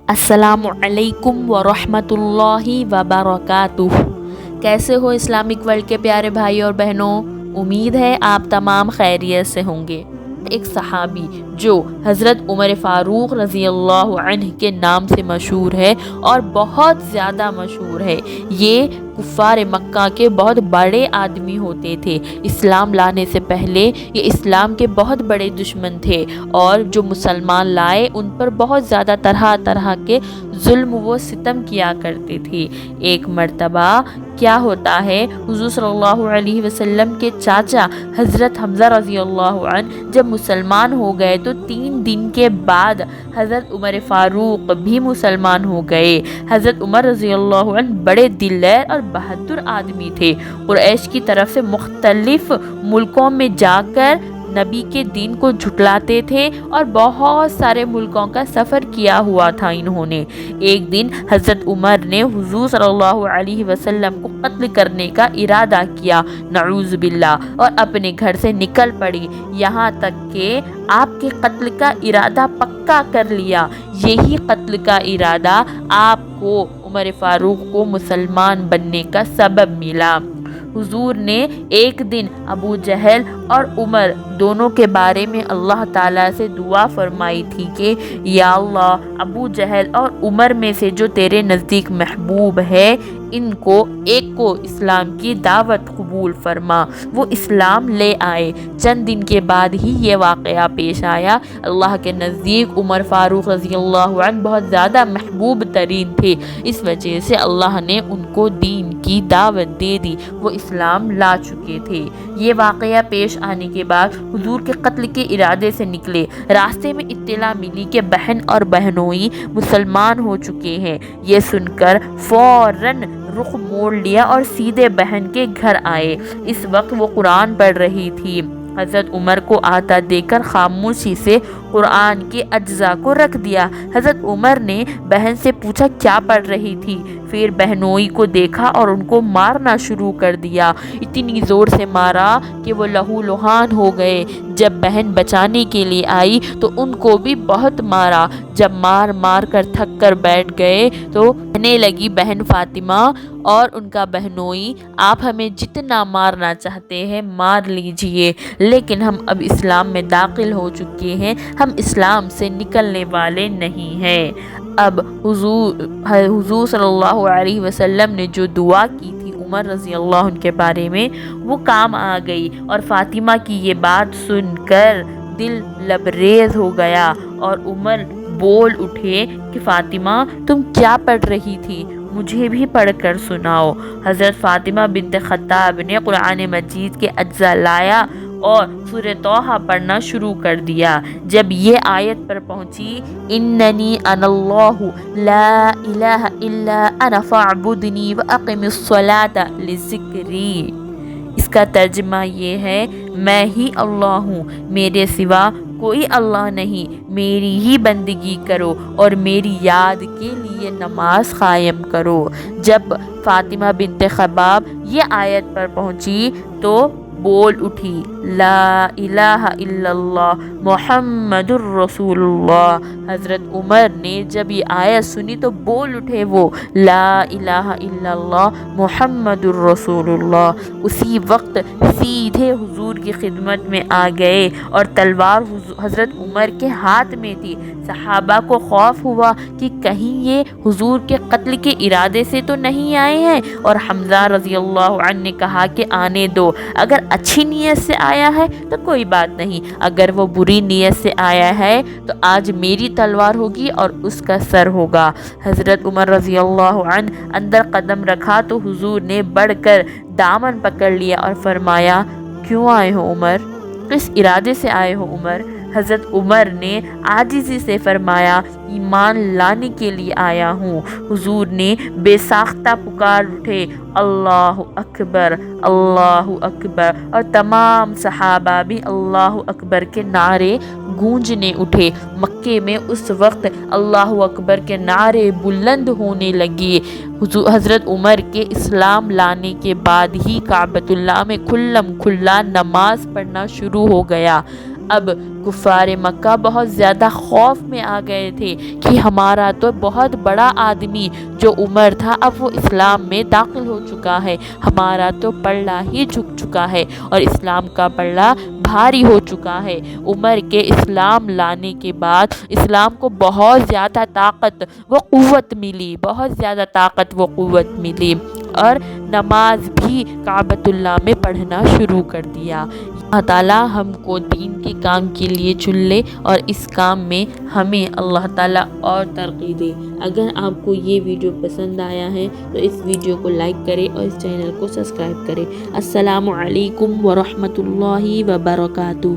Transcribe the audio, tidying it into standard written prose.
السلام علیکم ورحمۃ اللہ وبرکاتہ۔ کیسے ہو اسلامک ورلڈ کے پیارے بھائی اور بہنوں؟ امید ہے آپ تمام خیریت سے ہوں گے۔ ایک صحابی جو حضرت عمر فاروق رضی اللہ عنہ کے نام سے مشہور ہے اور بہت زیادہ مشہور ہے، یہ کفار مکہ کے بہت بڑے آدمی ہوتے تھے۔ اسلام لانے سے پہلے یہ اسلام کے بہت بڑے دشمن تھے اور جو مسلمان لائے ان پر بہت زیادہ طرح طرح کے ظلم و ستم کیا کرتے تھے۔ ایک مرتبہ کیا ہوتا ہے، حضور صلی اللہ علیہ وسلم کے چاچا حضرت حمزہ رضی اللہ عنہ جب مسلمان ہو گئے تو 3 دن کے بعد حضرت عمر فاروق بھی مسلمان ہو گئے۔ حضرت عمر رضی اللہ عنہ بڑے دلیر اور بہادر آدمی تھے۔ قریش کی طرف سے مختلف ملکوں میں جا کر نبی کے دین کو جھٹلاتے تھے اور بہت سارے ملکوں کا سفر کیا ہوا تھا انہوں نے۔ ایک دن حضرت عمر نے حضور صلی اللہ علیہ وسلم کو قتل کرنے کا ارادہ کیا، نعوذ باللہ، اور اپنے گھر سے نکل پڑی، یہاں تک کہ آپ کے قتل کا ارادہ پکا کر لیا۔ یہی قتل کا ارادہ آپ کو، عمر فاروق کو، مسلمان بننے کا سبب ملا۔ حضور نے ایک دن ابو جہل اور عمر دونوں کے بارے میں اللہ تعالیٰ سے دعا فرمائی تھی کہ یا اللہ، ابو جہل اور عمر میں سے جو تیرے نزدیک محبوب ہے، ان کو ایک کو اسلام کی دعوت قبول فرما۔ وہ اسلام لے آئے۔ چند دن کے بعد ہی یہ واقعہ پیش آیا۔ اللہ کے نزدیک عمر فاروق رضی اللہ عنہ بہت زیادہ محبوب ترین تھے، اس وجہ سے اللہ نے ان کو دین کی دعوت دے دی، وہ اسلام لا چکے تھے۔ یہ واقعہ پیش آنے کے بعد حضور کے قتل کے ارادے سے نکلے۔ راستے میں اطلاع ملی کہ بہن اور بہنوئی مسلمان ہو چکے ہیں۔ یہ سن کر فوراً رخ موڑ لیا اور سیدھے بہن کے گھر آئے۔ اس وقت وہ قرآن پڑھ رہی تھی۔ حضرت عمر کو آتا دیکھ کر خاموشی سے قرآن کے اجزاء کو رکھ دیا۔ حضرت عمر نے بہن سے پوچھا کیا پڑھ رہی تھی، پھر بہنوئی کو دیکھا اور ان کو مارنا شروع کر دیا۔ اتنی زور سے مارا کہ وہ لہو لہان ہو گئے۔ جب بہن بچانے کے لیے آئی تو ان کو بھی بہت مارا۔ جب مار مار کر تھک کر بیٹھ گئے تو کہنے لگی بہن فاطمہ اور ان کا بہنوئی، آپ ہمیں جتنا مارنا چاہتے ہیں مار لیجئے، لیکن ہم اب اسلام میں داخل ہو چکے ہیں، ہم اسلام سے نکلنے والے نہیں ہیں۔ اب حضور صلی اللہ علیہ وسلم نے جو دعا کی تھی عمر رضی اللہ عنہ کے بارے میں، وہ کام آ گئی، اور فاطمہ کی یہ بات سن کر دل لبریز ہو گیا اور عمر بول اٹھے کہ فاطمہ تم کیا پڑھ رہی تھی، مجھے بھی پڑھ کر سناؤ۔ حضرت فاطمہ بنت خطاب نے قرآن مجید کے اجزاء لایا اور سورہ طٰہٰ پڑھنا شروع کر دیا۔ جب یہ آیت پر پہنچی اننی انا اللہ لا الہ الا انا فاعبدنی واقم الصلاۃ لذکری، اس کا ترجمہ یہ ہے میں ہی اللہ ہوں، میرے سوا کوئی اللہ نہیں، میری ہی بندگی کرو اور میری یاد کے لیے نماز قائم کرو۔ جب فاطمہ بنت خباب یہ آیت پر پہنچی تو بول اٹھی لا الہ الا اللہ محمد الرسول اللہ۔ حضرت عمر نے جب یہ آیت سنی تو بول اٹھے وہ لا الہ الا اللہ محمد الرسول اللہ۔ اسی وقت سیدھے حضور کی خدمت میں آ گئے اور تلوار حضرت عمر کے ہاتھ میں تھی۔ صحابہ کو خوف ہوا کہ کہیں یہ حضور کے قتل کے ارادے سے تو نہیں آئے ہیں، اور حمزہ رضی اللہ عنہ نے کہا کہ آنے دو، اگر اچھی نیت سے آیا ہے تو کوئی بات نہیں، اگر وہ بری نیت سے آیا ہے تو آج میری تلوار ہوگی اور اس کا سر ہوگا۔ حضرت عمر رضی اللہ عنہ اندر قدم رکھا تو حضور نے بڑھ کر دامن پکڑ لیا اور فرمایا کیوں آئے ہو عمر، کس ارادے سے آئے ہو عمر؟ حضرت عمر نے عاجزی سے فرمایا ایمان لانے کے لیے آیا ہوں۔ حضور نے بے ساختہ پکار اٹھے اللہ اکبر اللہ اکبر، اور تمام صحابہ بھی اللہ اکبر کے نعرے گونجنے اٹھے۔ مکے میں اس وقت اللہ اکبر کے نعرے بلند ہونے لگے۔ حضرت عمر کے اسلام لانے کے بعد ہی کعبۃ اللہ میں کھلا نماز پڑھنا شروع ہو گیا۔ اب کفار مکہ بہت زیادہ خوف میں آ گئے تھے کہ ہمارا تو بہت بڑا آدمی جو عمر تھا اب وہ اسلام میں داخل ہو چکا ہے، ہمارا تو پلڑا ہی جھک چکا ہے اور اسلام کا پلڑا بھاری ہو چکا ہے۔ عمر کے اسلام لانے کے بعد اسلام کو بہت زیادہ طاقت و قوت ملی، بہت زیادہ طاقت و قوت ملی، اور نماز بھی کعبۃ اللہ میں پڑھنا شروع کر دیا۔ اللہ تعالیٰ ہم کو دین کے کام کے لیے چن لے اور اس کام میں ہمیں اللہ تعالیٰ اور ترقی دے۔ اگر آپ کو یہ ویڈیو پسند آیا ہے تو اس ویڈیو کو لائک کریں اور اس چینل کو سبسکرائب کریں۔ السلام علیکم ورحمۃ اللہ وبرکاتہ۔